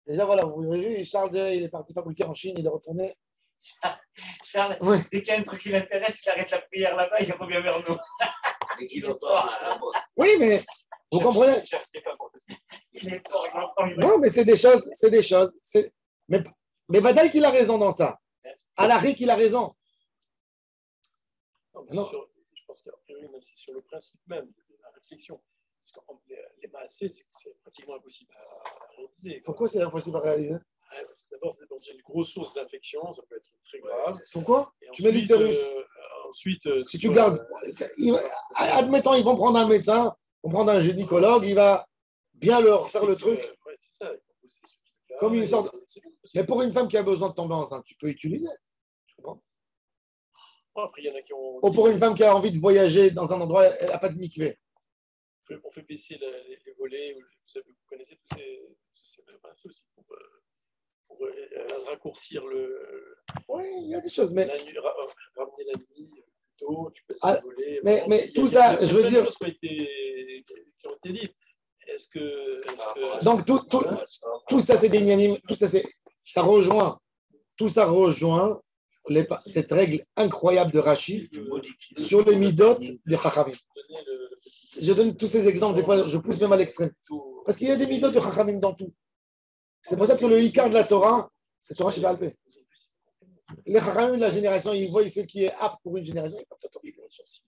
Déjà, voilà, vous voyez, Charles, il est parti fabriquer en Chine, il est retourné. Charles, Ouais. dès qu'il y a un truc qui l'intéresse, il arrête la prière là-bas, il revient vers nous. Et qu'il entend la voix. Oui, mais vous comprenez? Il est fort, il entend. Non, mais c'est des choses, c'est des choses. Mais Badaï qu'il a raison dans ça. Alaric, il a raison. Non, je pense qu'à priori, même si sur le principe même de la réflexion, parce que les massés, c'est pratiquement impossible à réaliser. Pourquoi c'est impossible à réaliser? Parce que d'abord, c'est dans une grosse source d'infection, ça peut être très grave. Pourquoi? Et Tu mets ensuite, l'utérus. Ensuite, Si tu gardes, admettons, ils vont prendre un médecin, ils vont prendre un gynécologue, il va bien leur faire le truc. Ouais, c'est ça. Il faut poser ce truc-là, Comme une sorte. c'est possible. Mais pour une femme qui a besoin de tomber enceinte, tu peux utiliser. Tu comprends? Bon, après, il y en a qui ont. Ou pour une femme qui a envie de voyager dans un endroit, elle n'a pas de mikvé. On fait baisser les volets. Vous connaissez tous ces massés aussi pour raccourcir Oui, il y a des choses. Mais ramener la nuit plus tôt, tu baisses Ah, les volets. mais Vraiment, il y a- tout il y a ça, plein je veux de dire- choses qui ont été dites. Est-ce que. donc tout ça, c'est des ignanim, tout ça, ça rejoint. Tout ça rejoint cette règle incroyable de Rashi sur les midot de Chachamim. Je donne tous ces exemples, des fois je pousse même à l'extrême. Parce qu'il y a des midot de Chachamim dans tout. C'est pour ça que le Icar de la Torah, c'est Torah Sheba'al Peh. Les Chachamim de la génération, ils voient ce qui est apte pour une génération, ils peuvent autoriser les choses.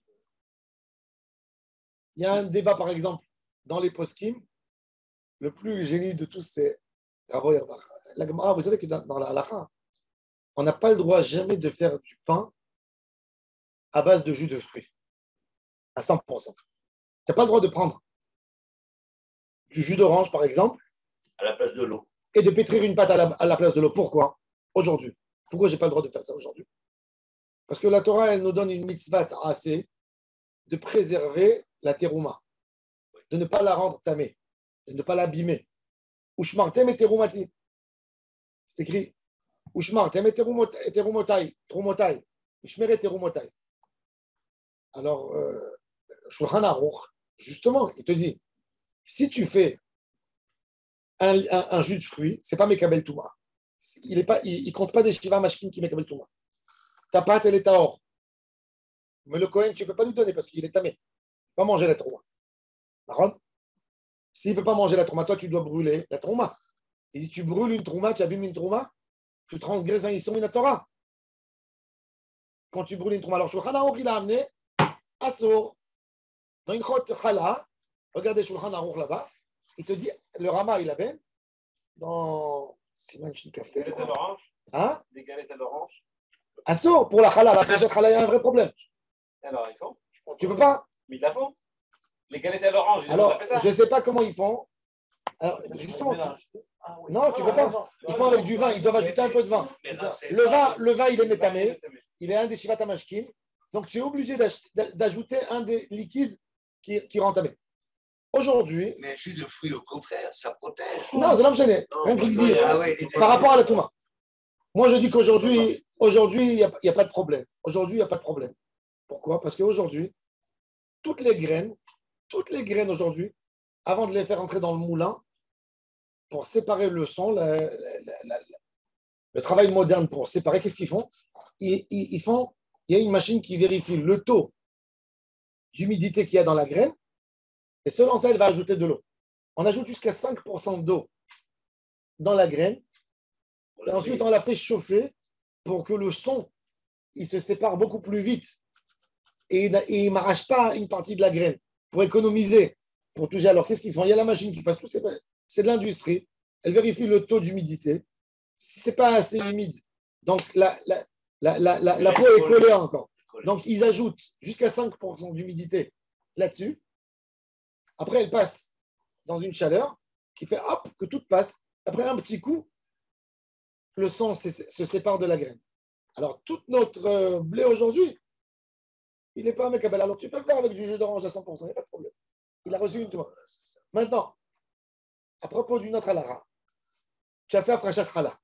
Il y a un débat, par exemple, dans les poskim. Le plus génie de tous, c'est Ravo Yerbach. La Gemara, vous savez que dans la halakha, on n'a pas le droit jamais de faire du pain à base de jus de fruits, à 100%. Tu n'as pas le droit de prendre du jus d'orange, par exemple, À la place de l'eau. et de pétrir une pâte à la place de l'eau. Pourquoi? Aujourd'hui. Pourquoi je n'ai pas le droit de faire ça aujourd'hui? Parce que la Torah, elle nous donne une mitzvah assez de préserver la terouma, de ne pas la rendre tamée, de ne pas l'abîmer. Ushmartem et terumati. C'est écrit Ushmartem et terumotai, trumotai, Ushmer et terumotai. Alors, Shulchan Aruch, justement, il te dit si tu fais un jus de fruits, ce n'est pas Mekabel Touma. Il ne compte pas des Shiva Mashkin qui Mekabel Touma. Ta pâte, elle est tahor. Mais le Kohen, tu ne peux pas lui donner parce qu'il est tamé. Il ne peut pas manger la trouma. Marron? S'il ne peut pas manger la trouma, toi, tu dois brûler la trouma. Il dit tu brûles une trouma, tu abîmes une trouma, tu transgresses un Issour Minatora. Quand tu brûles une trouma, alors Shulchan Aruch, il a amené Assour. Dans une chot chala, regardez Shulchan Aruch là-bas, il te dit, le Rama, il avait dans Siman Shin Kaftet. Des galettes à l'orange. Hein? Des galettes à l'orange. Assour pour la chala, la chot chala, il y a un vrai problème. Alors, ils font. Tu ne peux pas. Mais ils la font. Les galettes à l'orange, ils ont Alors, fait ça. je ne sais pas comment ils font. Alors, justement, non, tu ne peux pas. Ils font avec du vin, ils doivent ajouter un peu de vin. Le vin, il est métamé, il est un des Shivat Mashkin. Donc, tu es obligé d'ajouter un des liquides qui rend tamé. Aujourd'hui, Mais un jus de fruits, au contraire, ça protège. non, c'est l'objet. Rien que je dis. Ah ouais, Par rapport à la Touma. Moi, je dis qu'aujourd'hui, il n'y a pas de problème. Aujourd'hui, il n'y a pas de problème. Pourquoi? Parce qu'aujourd'hui, toutes les graines aujourd'hui, avant de les faire entrer dans le moulin, pour séparer le son, le travail moderne pour séparer, qu'est-ce qu'ils font? Il y a une machine qui vérifie le taux d'humidité qu'il y a dans la graine, et selon ça, elle va ajouter de l'eau. On ajoute jusqu'à 5% d'eau dans la graine, et ensuite on la fait chauffer pour que le son il se sépare beaucoup plus vite et il ne m'arrache pas une partie de la graine pour économiser, pour toucher. Alors qu'est-ce qu'ils font? Il y a la machine qui passe tout, c'est de l'industrie. Elle vérifie le taux d'humidité. Si ce n'est pas assez humide, donc la peau est collée encore. Donc ils ajoutent jusqu'à 5% d'humidité là-dessus. Après, elle passe dans une chaleur qui fait hop, que tout passe. Après un petit coup, le son se sépare de la graine. Alors, tout notre blé aujourd'hui, il n'est pas un mekabel. Alors, tu peux faire avec du jus d'orange à 100%, il n'y a pas de problème. Il a reçu une toi. Maintenant, à propos d'une autre halara, tu as fait Afrachat Chala.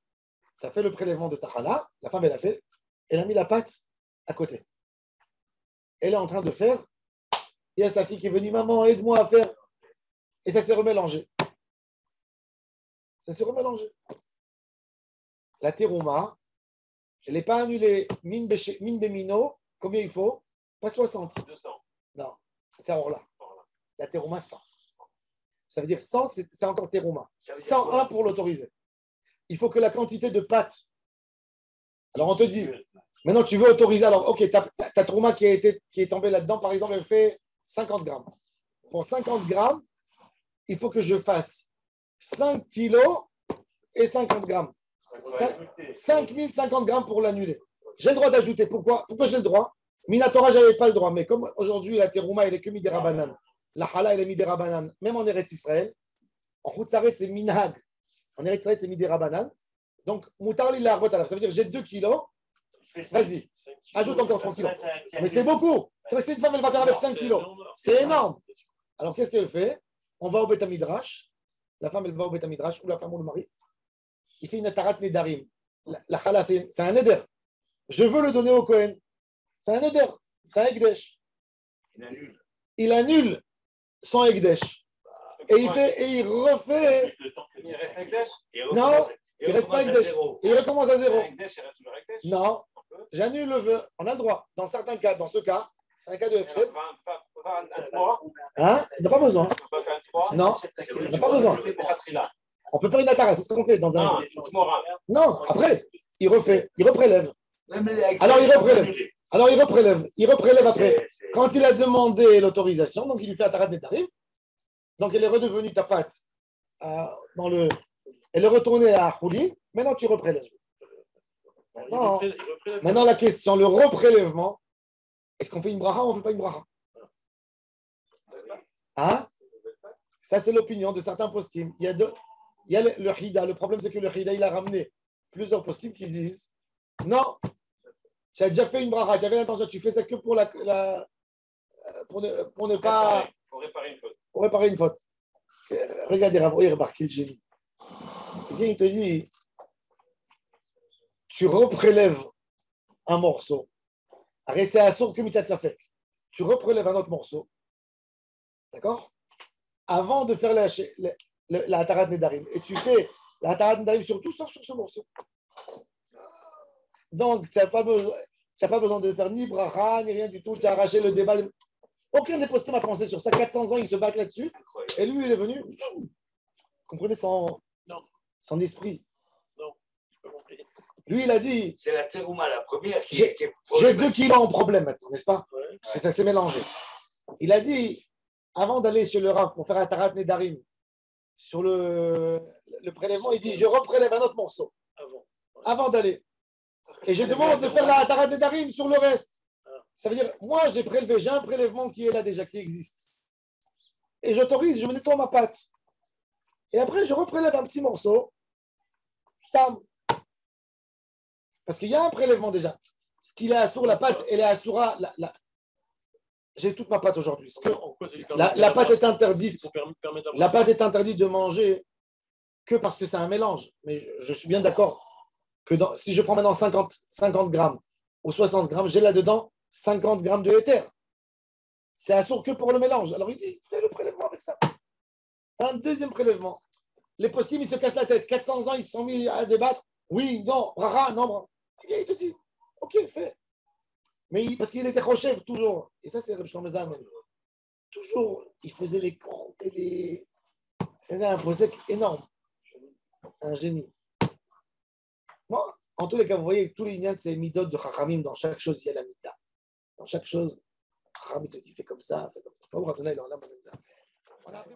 Tu as fait le prélèvement de ta chala, la femme, elle a fait, elle a mis la pâte à côté. elle est en train de faire. Il y a sa fille qui est venue, maman, aide-moi à faire. Et ça s'est remélangé. Ça s'est remélangé. La terouma, elle n'est pas annulée. Min bemino, combien il faut? Pas 60. 200. Non, c'est alors là. La terouma 100. Ça veut dire 100, c'est encore terouma. 101 pour l'autoriser. Il faut que la quantité de pâte. Alors on te dit, maintenant tu veux autoriser. Alors ok, ta terouma qui est tombée là-dedans, par exemple, elle fait 50 grammes. Pour 50 grammes, il faut que je fasse 5 kilos et 50 grammes. 5050 grammes pour l'annuler. J'ai le droit d'ajouter. Pourquoi j'ai le droit? Minatora, je n'avais pas le droit. Mais comme aujourd'hui, la terouma, elle est que midera banane. La hala, elle est midera banane. Même en Eretz Israël. En Khoutzaret, c'est minhag. En Eretz Israël, c'est midera banane. Donc, moutarli la arbotala. Ça veut dire j'ai 2 kilos. Vas-y, ajoute encore 3 kilos. Mais c'est beaucoup. Toi, c'est une femme, elle va faire avec 5 kilos. C'est énorme. Alors, qu'est-ce qu'elle fait? On va au Beth Midrash. La femme, elle va au Beth Midrash, ou la femme ou le mari. Il fait une atarat nedarim. La chala, c'est un neder. Je veux le donner au Kohen. C'est un neder. C'est un ekdesh. Il annule son ekdesh. Et il refait. Il reste ekdesh? Non, il reste pas ekdesh. Et il recommence à zéro. Ekdesh, il reste toujours ekdesh? Non, j'annule le vœu. On a le droit. Dans certains cas, dans ce cas, c'est un cas de F7. Hein? Il n'a pas besoin. Non, il n'a pas besoin. On peut faire une atara, c'est ce qu'on fait dans un. Non, après, il refait, il reprélève. Alors il reprélève. Il reprélève après. Quand il a demandé l'autorisation, donc il lui fait atara de tarifs. Donc elle est redevenue ta pâte. Elle est retournée à Khouli. Maintenant tu reprélèves. Maintenant la question, le reprélèvement, est-ce qu'on fait une bracha ou on ne fait pas une bracha? Hein? Ça, c'est l'opinion de certains poskim. Il y a le Hida. Le problème, c'est que le Hida, il a ramené plusieurs poskim qui disent non, tu as déjà fait une bracha, tu avais l'intention, tu fais ça que pour pour ne pas. Pour réparer une faute. Pour réparer une faute. Regardez, Ravoyer, remarquez le génie. Il te dit tu reprélèves un morceau. Arrête, c'est assourd que mitat safek. Tu reprélèves un autre morceau. D'accord? Avant de faire la Hatarat Nedarim. Et tu fais la Hatarat Nedarim sur tout ça, sur ce morceau. Donc, tu n'as pas besoin de faire ni bracha, ni rien du tout. Tu as arraché le débat. Aucun des postes m'a pensé sur ça. 400 ans, ils se battent là-dessus. Et lui, il est venu. Vous comprenez son esprit. Non, je peux compris. Lui, il a dit. C'est la terouma, la première qui J'ai est 2 kilos en problème maintenant, n'est-ce pas? Ouais. Parce que ça s'est mélangé. Il a dit. Avant d'aller chez le Rav pour faire un Tarat Nedarim sur le prélèvement, il dit je reprélève un autre morceau avant d'aller. Et je demande de faire la Tarat Nedarim sur le reste. Ça veut dire, moi j'ai prélevé, j'ai un prélèvement qui est là déjà, qui existe. Et j'autorise, je me nettoie ma pâte. Et après, je reprélève un petit morceau. Stam. Parce qu'il y a un prélèvement déjà. Ce qu'il est assour, la pâte, elle est assoura. J'ai toute ma pâte aujourd'hui. La pâte est interdite. La pâte est interdite de manger que parce que c'est un mélange. Mais je suis bien d'accord que si je prends maintenant 50 grammes ou 60 grammes, j'ai là-dedans 50 grammes de éther. C'est assourd que pour le mélange. Alors il dit, fais le prélèvement avec ça. Un deuxième prélèvement. Les poskim, ils se cassent la tête. 400 ans, ils se sont mis à débattre. Oui, non, bracha, non, bracha. Il te dit, ok, fais. Mais parce qu'il était Rochev toujours. Et ça, c'est Reb Shlomo Zalman. Toujours, il faisait les comptes et les. C'était un posek énorme. Un génie. Bon, en tous les cas, vous voyez, tous les ignanes, c'est midot de Chachamim. Dans chaque chose, il y a la mida. Dans chaque chose, Chachamim te dit fais comme ça, fais comme ça. Pas vous redonner leur lame. On a appris.